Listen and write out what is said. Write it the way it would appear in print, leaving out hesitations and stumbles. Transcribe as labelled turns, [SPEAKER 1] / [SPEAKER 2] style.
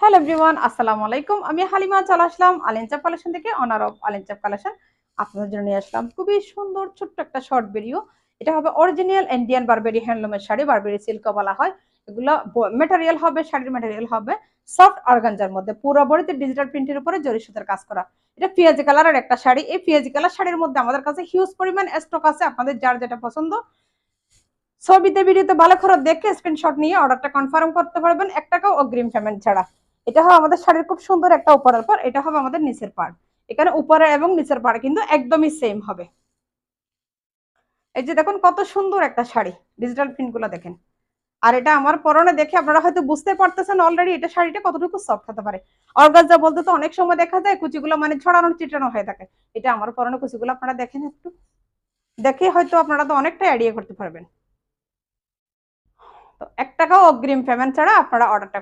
[SPEAKER 1] Hello everyone, আসসালামু আলাইকুম। আমি হালিমা চলে আসলাম আলেনচাপ কালেকশন থেকে, অনার অফ আলেনচাপ কালেকশন। আপনাদের জন্য নিয়ে আসলাম খুবই সুন্দর ছোট্ট একটা শর্ট ভিডিও। এটা হবে অরিজিনাল ইন্ডিয়ান বারবেরি হ্যান্ডলুমের শাড়ি, বারবেরি সিল্ক বলা হয়। এগুলো ম্যাটেরিয়াল হবে, শাড়ির ম্যাটেরিয়াল হবে সফট অর্গানজার মধ্যে, পুরো বডিতে ডিজিটাল প্রিন্টের উপরে জরি সুতার কাজ করা। এটা পিঁয়াজি কালারের একটা শাড়ি। এই পিঁয়াজি কালার শাড়ির মধ্যে আমাদের কাছে হিউজ পরিমাণ স্টক আছে। আপনাদের যার যেটা পছন্দ ছবিতে ভিডিওতে ভালো করে দেখে স্ক্রিনশট নিয়ে অর্ডারটা কনফার্ম করতে পারবেন, 1 টাকাও অগ্রিম পেমেন্ট ছাড়া। এটা হবে আমাদের শাড়ির খুব সুন্দর একটা উপরের পাড়, এটা হবে আমাদের নিচের পাড়। এখানে উপরে এবং নিচের পাড় কিন্তু একদমই সেম হবে। এই যে দেখুন কত সুন্দর একটা শাড়ি, ডিজিটাল প্রিন্ট গুলো দেখেন। আর এটা আমার পরনে দেখে আপনারা হয়তো বুঝতে পারতেছেন অলরেডি এটা শাড়িটা কতটুকু সফট হতে পারে। অর্গানজা বলতে তো অনেক সময় দেখা যায় কুচিগুলো মানে ছড়ানো চিটানো হয়ে থাকে। এটা আমার পরনে কুচিগুলো আপনারা দেখেন একটু, দেখে হয়তো আপনারা তো অনেকটা আইডিয়া করতে পারবেন। তো 1 টাকাও অগ্রিম পেমেন্ট ছাড়া আপনারা অর্ডারটা